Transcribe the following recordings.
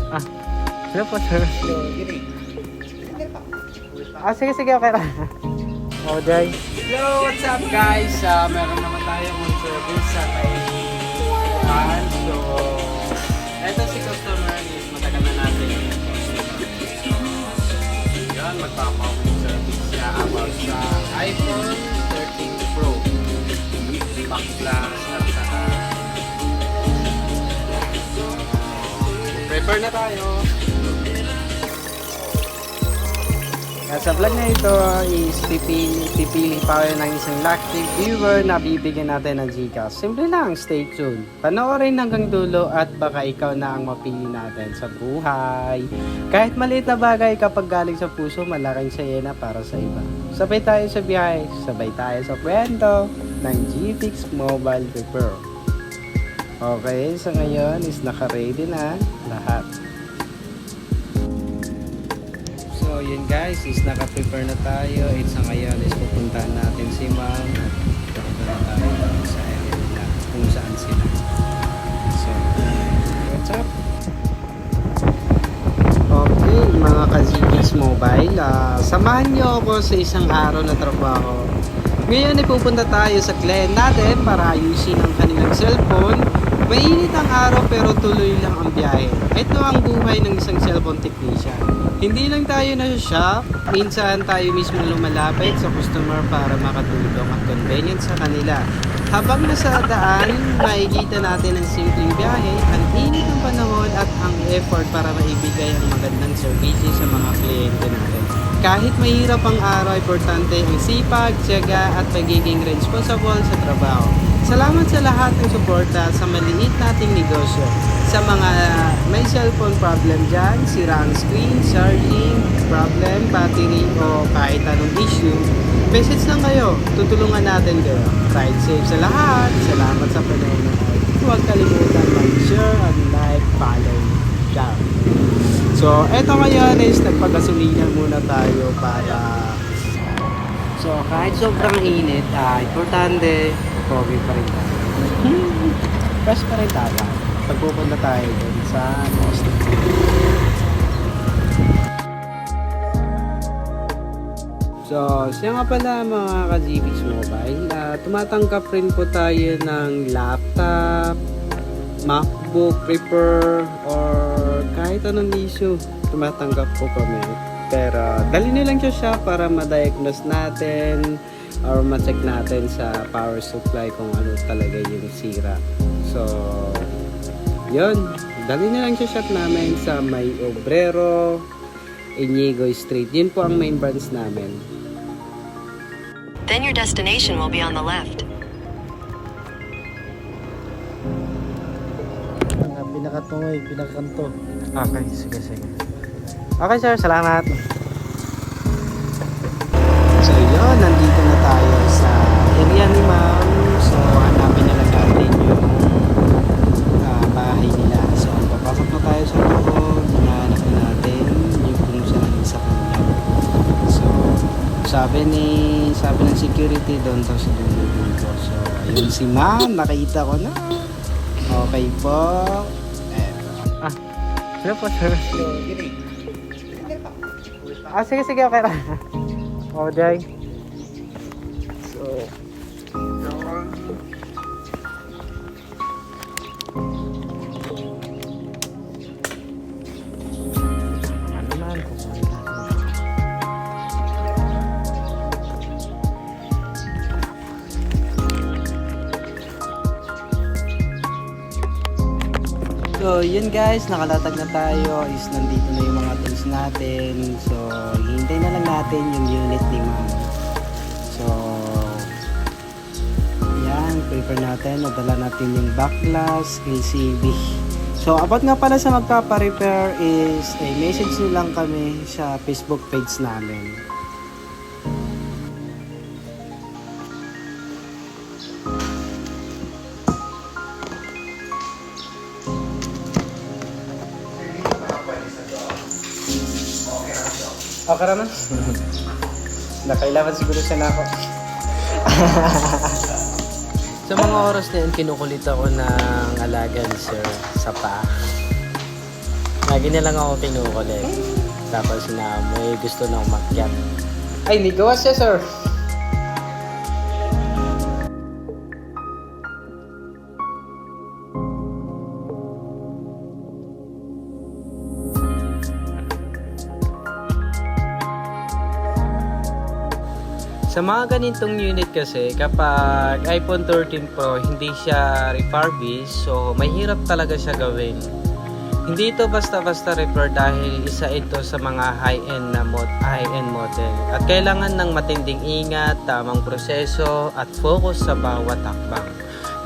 Ah, hello po, sir. Sige, sige, okay lang. Oh, Jay. Hello, what's up guys? Meron naman tayo on service sa kaibigan. So, eto si customer is matagal na natin yung customer. Yan, magpapa-on service siya about sa iPhone 13 Pro. Back glass at saka prepare na tayo. Sa vlog na ito is pipili pa kayo ng isang lucky viewer na bibigyan natin ng Gcash. Simple lang, stay tuned. Panoorin hanggang dulo at baka ikaw na ang mapili natin sa buhay. Kahit maliit na bagay kapag galing sa puso, malaking saya na para sa iba. Sabay tayo sa biyahe, sabay tayo sa kwento ng GFix Mobile Repair. Okay, so ngayon is naka-ready na lahat. So yun guys, is naka-prepare na tayo. It's ngayon is pupuntahan natin si ma'am at pupunta na tayo sa area nila kung saan sila. So, what's up? Okay, mga ka-GFix Mobile, samahan nyo ako sa isang araw na trabaho. Ngayon ay pupunta tayo sa client natin para ayusin ang kanilang cellphone. Mainit ang araw pero tuloy lang ang biyahe. Ito ang buhay ng isang cellphone technician. Hindi lang tayo na shop, minsan tayo mismo lumalapit sa customer para makatulong at convenient sa kanila. Habang nasa daan, makikita natin ang simpleng biyahe, ang init ng panahon at ang effort para maibigay ang magandang services sa mga kliyente natin. Kahit mahirap ang araw, importante ang sipag, tiyaga at pagiging responsible sa trabaho. Salamat sa lahat ng suporta sa maliit nating negosyo. Sa mga may cellphone problem dyan, sira ang screen, charging, problem, battery o kahit anong issue, message lang kayo. Tutulungan natin kayo. Ride safe sa lahat. Salamat sa panonood. Huwag kalimutan mag-share and like, follow, share. So, eto ngayon is nagpagasolina muna tayo para... So, kahit sobrang init, importante, pogi pa rin tayo. Fresh pa rin tayo. Pagpupunta tayo dun sa Boston. So, siya nga pala mga ka-GFix Mobile. Tumatanggap rin po tayo ng laptop, MacBook, Reaper, or kahit anong issue. Tumatanggap po kami. Pero, dali na lang siya para ma-diagnose natin or ma-check natin sa power supply kung ano talaga yung sira. So, yun. Dali na lang siya shop namin sa May Obrero, Inigo Street. Yun po ang main branch namin. Then your destination will be on the left. Pinakatungoy, pinakakanto. Okay, sige, sige. Okay sir, salamat. So yun, nandito na tayo sa area ni ma'am. So hanapin na lang natin yung bahay nila. So papasok na tayo sa loob. Hinahanap na natin yung kung saan sa kanya. So sabi ng security doon daw sa dulo dito. So ayun si ma'am, nakita ko na. Okay po. Hello po sir. Sige, sige, okay lang. Oh, Jay. So, ano man, so, yun guys, nakalatag na tayo. Is nandito na yung mga tools natin. So, hintay na lang natin yung unit ni ma'am. So, yan, prepare natin. Nadala natin yung back glass, LCD. So, about nga pala sa magpapa-repair is message nyo lang kami sa Facebook page namin. Okay naman. Nakailangan siguro siya na ako. Sa mga oras na yun, kinukulit ako ng alaga ni sir sa paa. Lagi na lang ako kinukulit. Tapos na may gusto na umakyat. Ay, hindi gawa siya, sir. Sa mga ganitong unit kasi, kapag iPhone 13 Pro hindi siya refurbished, so mahirap talaga siya gawin. Hindi ito basta-basta repair dahil isa ito sa mga high-end model. At kailangan ng matinding ingat, tamang proseso at focus sa bawat hakbang.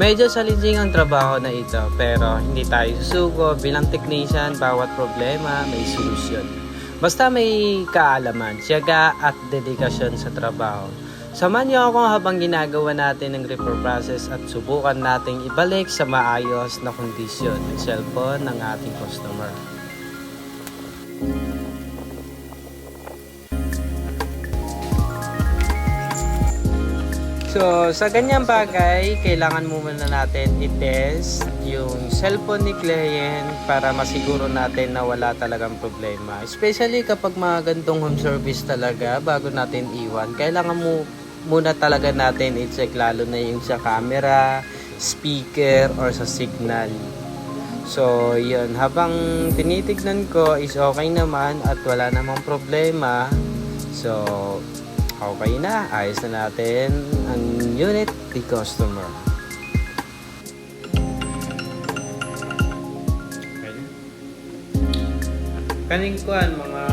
Medyo challenging ang trabaho na ito, pero hindi tayo susuko. Bilang technician, bawat problema may solusyon. Basta may kaalaman, tiyaga at dedikasyon sa trabaho. Samahan niyo ako habang ginagawa natin ang repair process at subukan nating ibalik sa maayos na kondisyon ng cellphone ng ating customer. So, sa ganyang bagay, kailangan muna natin i-test yung cellphone ni client para masiguro natin na wala talagang problema. Especially kapag mga gantong home service talaga, bago natin iwan, kailangan muna talaga natin i-check lalo na yung sa camera, speaker, or sa signal. So, yun. Habang tinitignan ko is okay naman at wala namang problema. So, okay na. Ayos na natin ang unit ni customer. Kaning kuan mga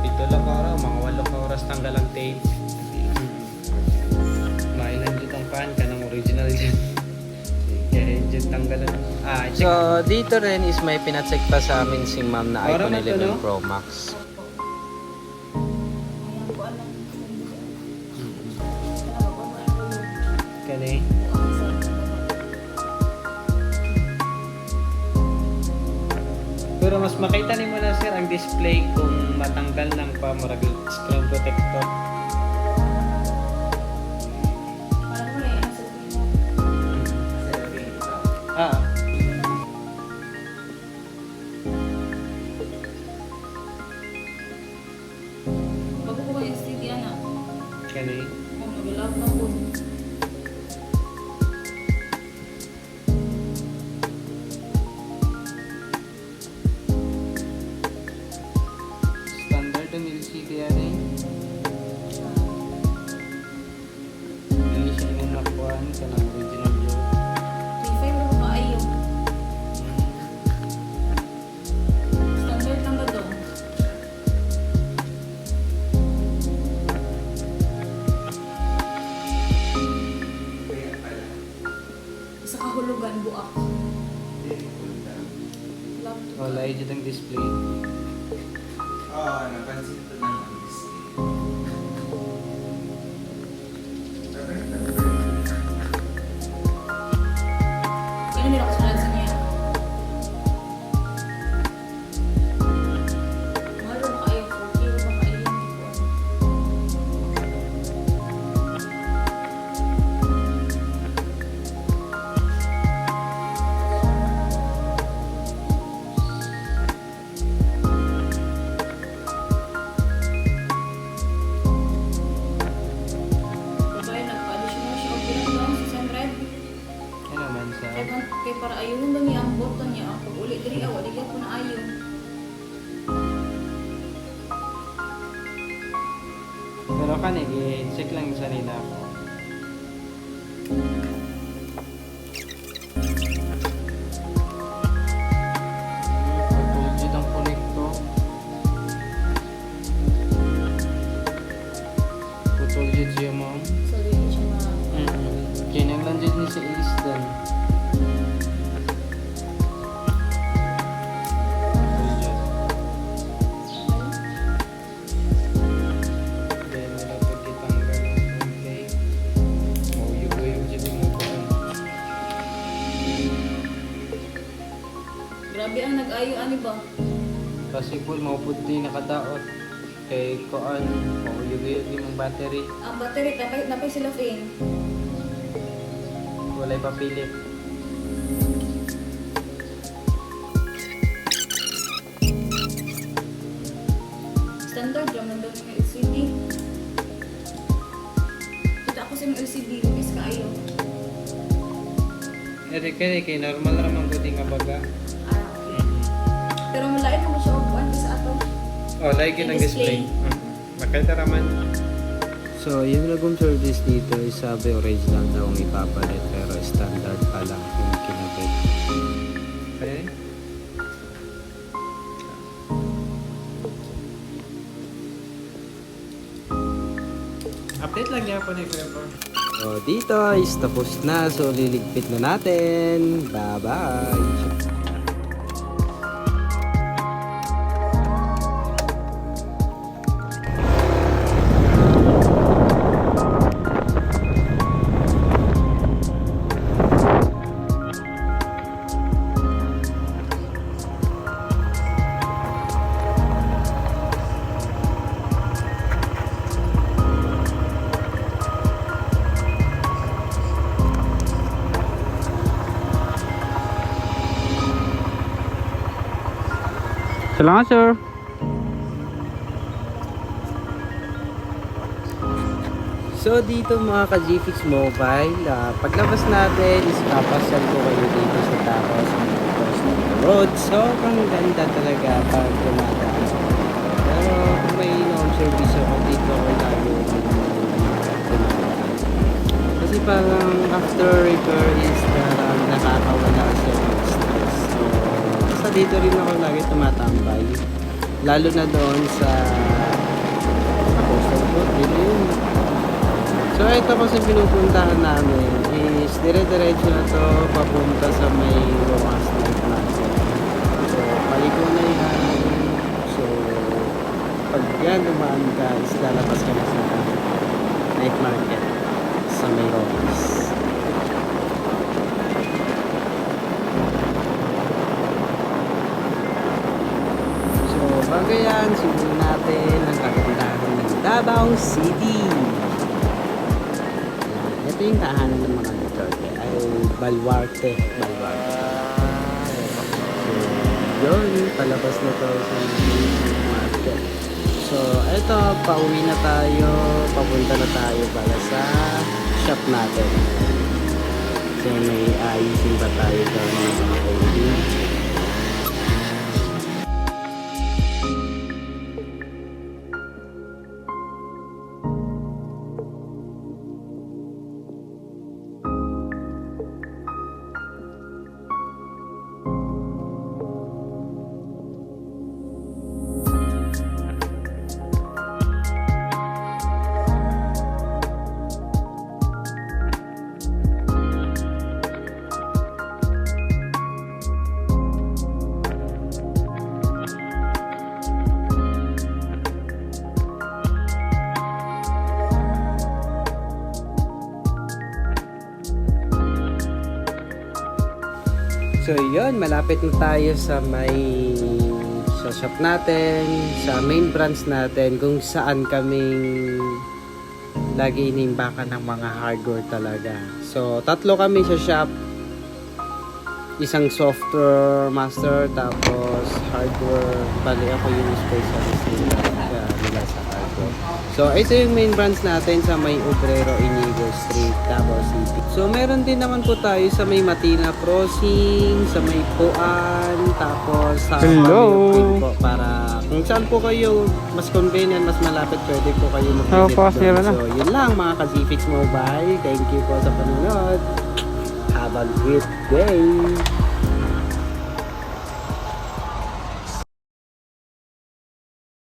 7 lang araw, mga 8 oras tanggal ang tape. Mailan dito ang pan ka ng original dyan. Kaya engine tanggalan. So dito rin is may pinacheck pa sa amin si ma'am na iPhone 11 Pro Max. Kani? Pero mas makita ni mo na sir ang display kung matanggal ng pa-murag screen protector. Ah. Bago ko yung STD anak. Kani? Nag-love na po. Standard ang LCD yan eh. Hindi siya yung nakuhaan ka ng original yun. 3.5 mo ka ayaw. Standard lang ba daw? Sa kahulugan, buak. Laptop. Wala yun ang display. Oo, napansin ko na ang display. Kaya nila kasunod sa niya. Mahal mo ka ayaw. 4K mo ka ayaw. Hindi ko alam. Babae, nagpa-additional siya. Okay lang daw sa Sunred. Ano naman sa... Kaya para ayaw ba niya ang button niya. Pag uli diri awa, di ko na ayaw. Pero kani, i-check lang sa nila ako. Putulgid ang connector. Putulgid siya ma'am. So, di siya ma... Kinanglan dyan niya sa isdan. Then, wala pagkitanggal ng konti. Uyog-uyog dyan yung mukhaan. Grabe ang nag-ayo, ani ba? Possible, maupod din nakadaot. Kay koan, uyog-uyog yung battery. Ang battery, napay sila fin. Walay papilit. Standard naman daw ng LCD. Kita ako sa mga LCD, is kaayo. Kay normal naman ko nga baga. Okay. Pero malain mo siya upuan sa ato. Oh, like yun ang display. Makita naman. So, yung nagong service dito is sabi original daw ang ipapalit pero standard pa lang yung kinabit. Okay. Update lang niya po ni Trevor. So, dito is tapos na. So, liligpit na natin. Bye-bye! Salamat, sir. So dito mga ka-GFix Mobile, paglabas natin is papasyal ko kayo dito sa Tacos Road. So ang ganda talaga pag dumadaan. Pero kung may home service ako dito ako lalo dumadaan. Kasi parang after repair is parang nakakawala siya ng stress. So sa dito rin ako lagi tumatambay. Lalo na doon sa Coastal Road, yun. So ito kasi pinupuntahan namin is dire-diretso na to papunta sa may Romas Night Market. So paliko na yan. So pag yan dumaan ka is lalabas ka na sa Night Market sa may Romas. So bago yan, simulan natin ang kagandahan ng Davao City. Ito yung tahanan ng mga Duterte ay Baluarte. So, yun, palabas na to sa market. So, ito, pauwi na tayo, papunta na tayo para sa shop natin. So, may ayusin pa tayo doon ng mga kaibigan. So yun, malapit na tayo sa sa shop natin, sa main branch natin, kung saan kaming lagi inimbakan ng mga hardware talaga. So tatlo kami sa shop, isang software master, tapos hardware, bali ako yung specialist nila sa hardware. So ito yung main branch natin sa may Obrero Inigo Street, Davao City. So meron din naman po tayo sa may Matina Crossing, sa may Puan, tapos sa Pamilupin po, para kung saan po kayo mas convenient, mas malapit, pwede po kayo mag-visit doon. So yun lang mga ka-GFix Mobile, thank you po sa panonood. Have a great day!